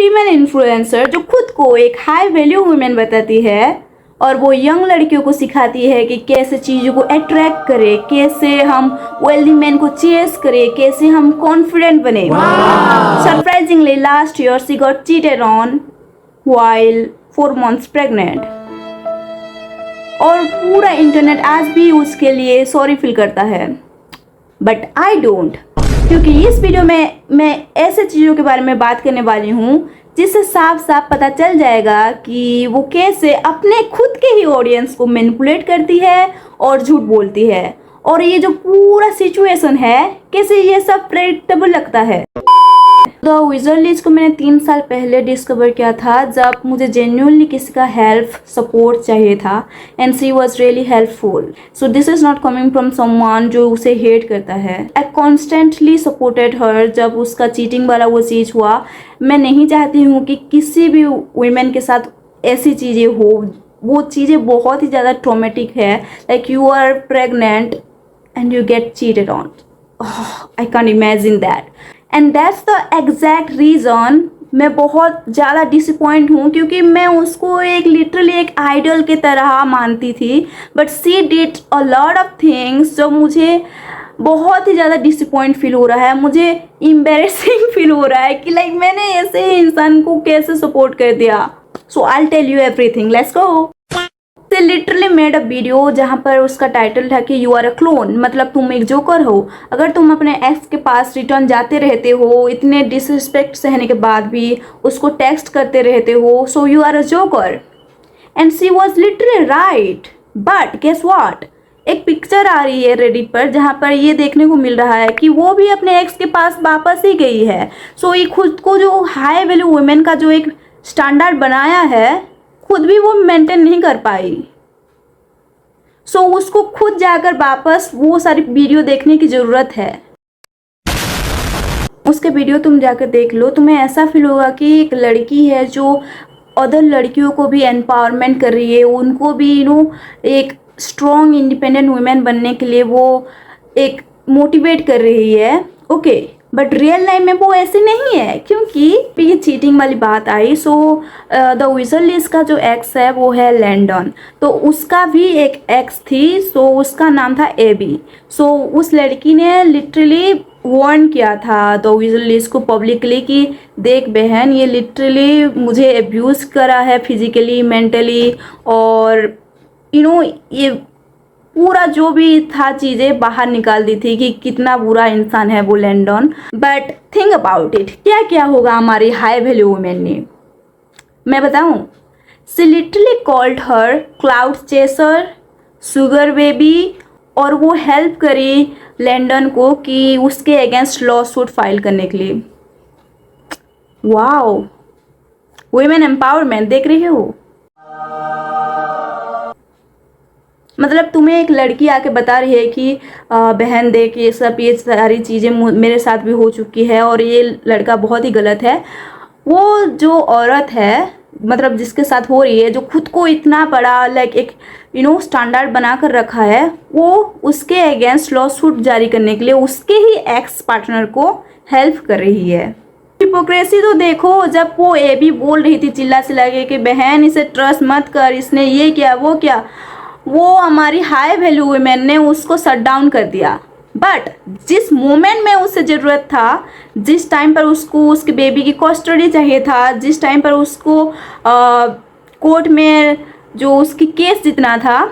Female influencer जो खुद को एक हाई वैल्यू वुमेन बताती है और वो यंग लड़कियों को सिखाती है कि कैसे चीज़ों को अट्रैक्ट करे, कैसे हम वेल्दी मैन को चेस करे, कैसे हम कॉन्फिडेंट बने। Surprisingly last year she got cheated on while 4 months pregnant. और पूरा इंटरनेट आज भी उसके लिए सॉरी फील करता है, बट आई डोंट, क्योंकि इस वीडियो में मैं ऐसे चीज़ों के बारे में बात करने वाली हूँ जिससे साफ साफ पता चल जाएगा कि वो कैसे अपने खुद के ही ऑडियंस को मैनिपुलेट करती है और झूठ बोलती है, और ये जो पूरा सिचुएशन है कैसे ये सब प्रेडिक्टेबल लगता है। द विजर्लीज को मैंने 3 साल पहले डिस्कवर किया था जब मुझे जेन्युइनली किसी का हेल्प सपोर्ट चाहिए था, and she was really helpful. So this is not coming from someone जो उसे हेट करता है। आई कॉन्स्टेंटली सपोर्टेड हर जब उसका चीटिंग वाला वो चीज़ हुआ। मैं नहीं चाहती हूँ कि किसी भी वुमेन के साथ ऐसी चीज़ें हो, वो चीज़ें बहुत ही ज़्यादा ट्रॉमेटिक है। Like you are pregnant and you get cheated on. I can imagine that, and that's the exact reason मैं बहुत ज़्यादा डिसअपॉइंट हूँ, क्योंकि मैं उसको एक लिटरली एक आइडल के तरह मानती थी, but she did a lot of things जो मुझे बहुत ही ज़्यादा डिसअपॉइंट फील हो रहा है। मुझे एम्बैरेसिंग फील हो रहा है कि लाइक मैंने ऐसे इंसान को कैसे सपोर्ट कर दिया। So I tell you everything, let's go. से लिटरली मेड अ वीडियो जहाँ पर उसका टाइटल था कि यू आर अ क्लोन, मतलब तुम एक जोकर हो। अगर तुम अपने एक्स के पास रिटर्न जाते रहते हो, इतने डिसरिस्पेक्ट सहने के बाद भी उसको टेक्स्ट करते रहते हो, so you are a joker. And she was literally right, but guess what, एक पिक्चर आ रही है रेडिट पर जहाँ पर ये देखने को मिल रहा है कि वो भी अपने एक्स के पास वापस ही गई है। सो ये खुद को जो हाई वैल्यू वुमेन का जो एक स्टैंडर्ड बनाया है, खुद भी वो मेंटेन नहीं कर पाई। सो उसको खुद जाकर वापस वो सारी वीडियो देखने की ज़रूरत है। उसके वीडियो तुम जाकर देख लो, तुम्हें ऐसा फील होगा कि एक लड़की है जो अदर लड़कियों को भी एम्पावरमेंट कर रही है, उनको भी एक स्ट्रॉन्ग इंडिपेंडेंट वुमेन बनने के लिए वो एक मोटिवेट कर रही है। ओके, बट रियल लाइफ में वो ऐसे नहीं है, क्योंकि ये चीटिंग वाली बात आई। सो द विजर्लीज का जो एक्स है वो है लैंडन, तो उसका भी एक एक्स थी, सो उसका नाम था एबी। सो उस लड़की ने लिटरली वार्न किया था द विजर्लीज को पब्लिकली कि देख बहन, ये लिटरली मुझे अब्यूज़ करा है फिजिकली, मेंटली, और ये पूरा जो भी था चीज़ें बाहर निकाल दी थी कि कितना बुरा इंसान है वो Landon. But think about it, क्या क्या होगा हमारी हाई वैल्यू वुमेन ने, मैं बताऊं। She literally called her cloud chaser, sugar baby, और वो हेल्प करी लैंडन को कि उसके अगेंस्ट लॉ सूट फाइल करने के लिए। वाओ, वुमेन एम्पावरमेंट देख रही हो। मतलब तुम्हें एक लड़की आके बता रही है कि बहन देख, ये सारी चीज़ें मेरे साथ भी हो चुकी है और ये लड़का बहुत ही गलत है। वो जो औरत है, मतलब जिसके साथ हो रही है, जो खुद को इतना बड़ा लाइक एक स्टैंडर्ड बना कर रखा है, वो उसके अगेंस्ट लॉ सूट जारी करने के लिए उसके ही एक्स पार्टनर को हेल्प कर रही है। हिपोक्रेसी तो देखो, जब वो ये भी बोल रही थी चिल्ला चिल्ला के कि बहन इसे ट्रस्ट मत कर, इसने ये किया वो क्या, वो हमारी हाई वैल्यू वुमेन ने उसको शट डाउन कर दिया। बट जिस मोमेंट में उसे ज़रूरत था, जिस टाइम पर उसको उसके बेबी की कस्टडी चाहिए था, जिस टाइम पर उसको कोर्ट में जो उसकी केस जीतना था,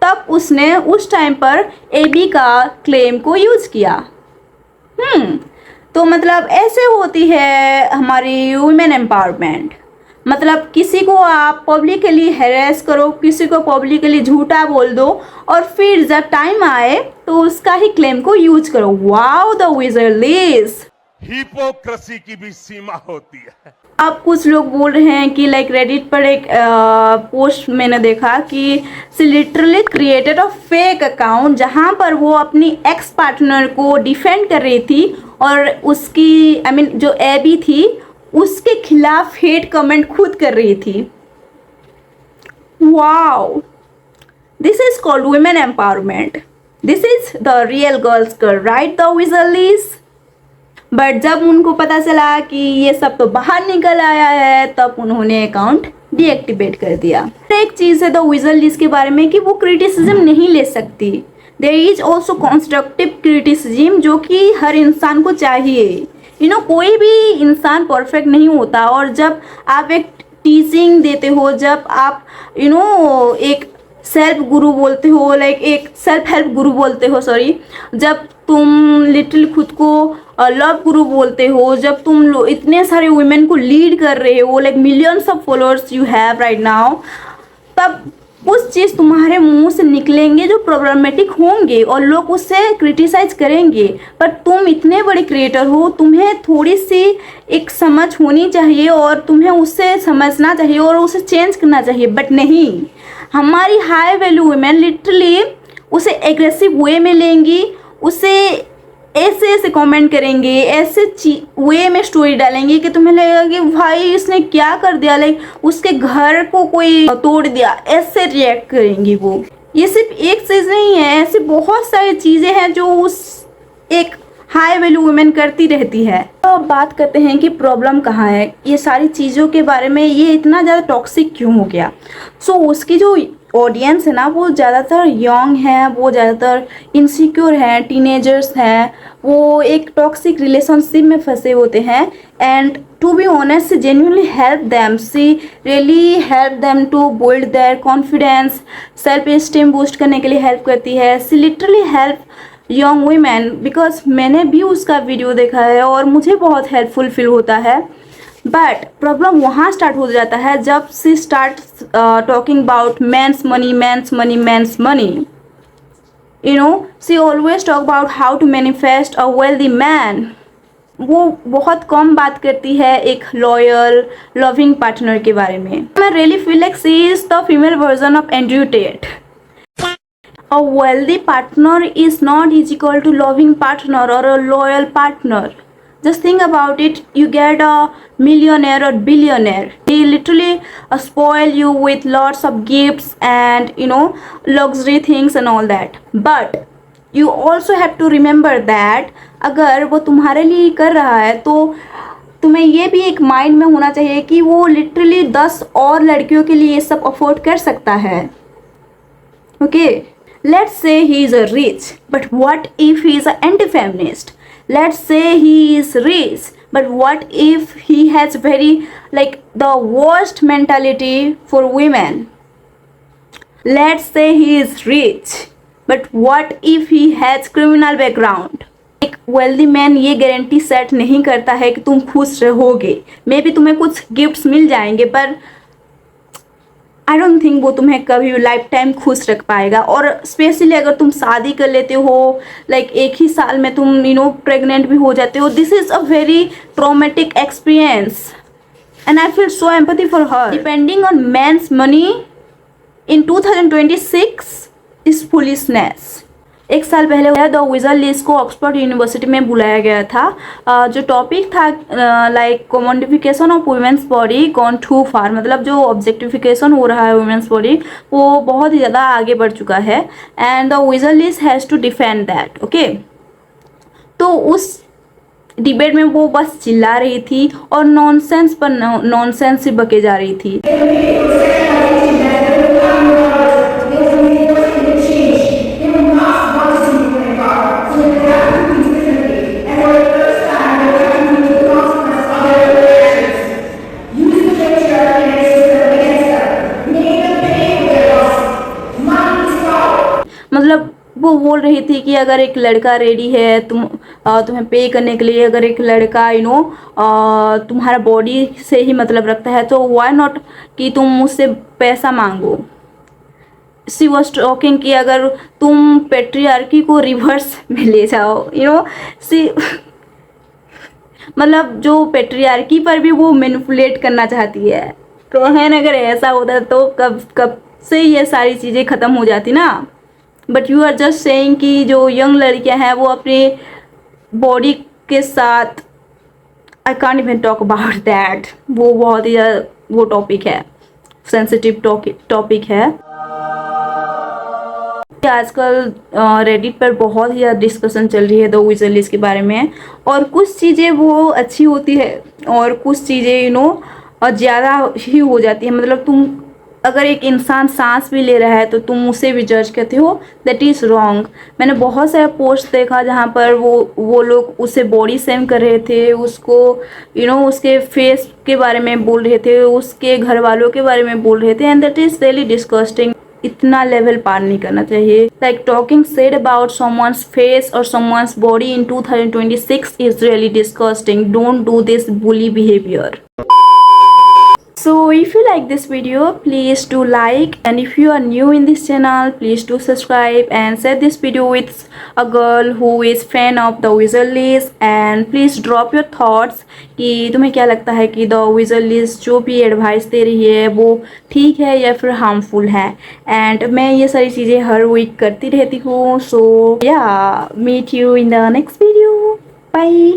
तब उसने उस टाइम पर एबी का क्लेम को यूज़ किया। तो मतलब ऐसे होती है हमारी वुमेन एम्पावरमेंट। मतलब किसी को आप पब्लिकली हैरेस करो, किसी को पब्लिकली झूठा बोल दो, और फिर जब टाइम आए तो उसका ही क्लेम को यूज करो। वाओ, द विजर्लीज। हिपोक्रेसी की भी सीमा होती है। अब कुछ लोग बोल रहे हैं कि लाइक रेडिट पर एक पोस्ट मैंने देखा कि she literally created a fake account जहां पर वो अपनी एक्स पार्टनर को डिफेंड कर रही थी, और उसकी जो एबी थी उसके खिलाफ हेट कमेंट खुद कर रही थी। Wow, this is called women empowerment. This is the real girls girl, right the विजर्लीज। बट जब उनको पता चला कि ये सब तो बाहर निकल आया है, तब उन्होंने अकाउंट डीएक्टिवेट कर दिया। एक चीज़ है द विजल लिस्ट के बारे में कि वो क्रिटिसिज्म नहीं ले सकती। There is also constructive criticism, जो कि हर इंसान को चाहिए। कोई भी इंसान परफेक्ट नहीं होता, और जब आप एक टीचिंग देते हो, जब आप एक सेल्फ गुरु बोलते हो, एक सेल्फ हेल्प गुरु बोलते हो, सॉरी, जब तुम लिटिल खुद को लव गुरु बोलते हो, जब तुम इतने सारे वुमेन को लीड कर रहे हो, millions of followers you have right now, तब कुछ चीज़ तुम्हारे मुंह से निकलेंगे जो प्रॉब्लमेटिक होंगे और लोग उससे क्रिटिसाइज करेंगे। पर तुम इतने बड़े क्रिएटर हो, तुम्हें थोड़ी सी एक समझ होनी चाहिए और तुम्हें उससे समझना चाहिए और उसे चेंज करना चाहिए। बट नहीं, हमारी हाई वैल्यू वुमेन लिटरली उसे एग्रेसिव वे में लेंगी, उसे ऐसे ऐसे कमेंट करेंगे, ऐसे वे में स्टोरी डालेंगे कि तुम्हें लगेगा कि भाई इसने क्या कर दिया, उसके घर को कोई तोड़ दिया, ऐसे रिएक्ट करेंगी वो। ये सिर्फ एक चीज़ नहीं है, ऐसी बहुत सारी चीज़ें हैं जो उस एक हाई वैल्यू वुमेन करती रहती है। तो अब बात करते हैं कि प्रॉब्लम कहाँ है, ये सारी चीज़ों के बारे में, ये इतना ज़्यादा टॉक्सिक क्यों हो गया। उसकी जो ऑडियंस है ना, वो ज़्यादातर यंग है, वो ज़्यादातर इनसिक्योर हैं, टीनेजर्स हैं, वो एक टॉक्सिक रिलेशनशिप में फंसे होते हैं। And to be honest, she genuinely help them, she really help them to build their confidence, self esteem boost करने के लिए हेल्प करती है। She literally help young women, because मैंने भी उसका वीडियो देखा है और मुझे बहुत हेल्पफुल फील होता है। बट प्रॉब्लम वहाँ स्टार्ट हो जाता है जब she start talking about men's money, men's money, men's money. She always talk about how to manifest a wealthy man. वो बहुत कम बात करती है एक लॉयल लविंग पार्टनर के बारे में। I really feel like she is the female version of Andrew Tate. A wealthy partner is not equal to loving partner or a loyal partner. Just think about it. You get a millionaire or billionaire. He literally spoil you with lots of gifts and luxury things and all that. But you also have to remember that अगर वो तुम्हारे लिए कर रहा है तो तुम्हें ये भी एक माइंड में होना चाहिए कि वो लिटरली 10 और लड़कियों के लिए ये सब अफोर्ड कर सकता है। Okay, let's say he is a rich, but what if he is an anti-feminist? Let's say he is rich, but what if he has very the worst mentality for women? Let's say he is rich, but what if he has criminal background? एक wealthy man ये guarantee set नहीं करता है कि तुम खुश रहोगे। May be तुम्हें कुछ गिफ्ट्स मिल जाएंगे, पर आई डोंट थिंक वो तुम्हें कभी लाइफ टाइम खुश रख पाएगा। और स्पेशली अगर तुम शादी कर लेते हो, एक ही साल में तुम प्रेग्नेंट भी हो जाते हो, this is a very traumatic experience and I feel so empathy for her. Depending on men's money in 2026 is foolishness. एक साल पहले द विजल लिस्ट को ऑक्सफोर्ड यूनिवर्सिटी में बुलाया गया था। जो टॉपिक था commodification of women's body gone too far, मतलब जो ऑब्जेक्टिफिकेशन हो रहा है वुमेन्स बॉडी वो बहुत ही ज़्यादा आगे बढ़ चुका है and the vigil list has to defend that. Okay, तो उस डिबेट में वो बस चिल्ला रही थी और नॉनसेंस पर नॉनसेंस ही बके जा रही थी। मतलब वो बोल रही थी कि अगर एक लड़का रेडी है तुम्हें पे करने के लिए, अगर एक लड़का तुम्हारा बॉडी से ही मतलब रखता है, तो व्हाई नॉट कि तुम मुझसे पैसा मांगो। शी वॉज टॉकिंग कि अगर तुम पेट्रियार्की को रिवर्स में ले जाओ, सी मतलब जो पेट्रियार्की पर भी वो मैनिपुलेट करना चाहती है। तो है, अगर ऐसा होता तो कब से ये सारी चीज़ें ख़त्म हो जाती ना। But you are just saying कि जो यंग लड़कियां हैं वो अपनी बॉडी के साथ, I can't even talk about that, वो बहुत ही वो टॉपिक है, सेंसिटिव टॉपिक है। आजकल रेडिट पर बहुत ही ज़्यादा डिस्कशन चल रही है द विजलिस के बारे में, और कुछ चीज़ें वो अच्छी होती है और कुछ चीज़ें ज़्यादा ही हो जाती है। मतलब तुम अगर एक इंसान सांस भी ले रहा है तो तुम उसे भी जज करते हो, दैट इज़ रॉन्ग। मैंने बहुत सारे पोस्ट देखा जहाँ पर वो लोग उसे बॉडी शेम कर रहे थे, उसको उसके फेस के बारे में बोल रहे थे, उसके घर वालों के बारे में बोल रहे थे, and that is really disgusting. इतना लेवल पार नहीं करना चाहिए। Like talking said about someone's face और someone's body in 2026 is really disgusting. Don't do this bully behaviour. So if you like this video, please do like, and if you are new in this channel, please do subscribe and share this video with a girl who is fan of the Weasley's, and please drop your thoughts कि तुम्हें क्या लगता है कि the Weasley's जो भी advice दे रही है वो ठीक है या फिर हार्मफुल है। एंड मैं ये सारी चीज़ें हर वीक करती रहती हूँ। So yeah meet you in the next video. Bye.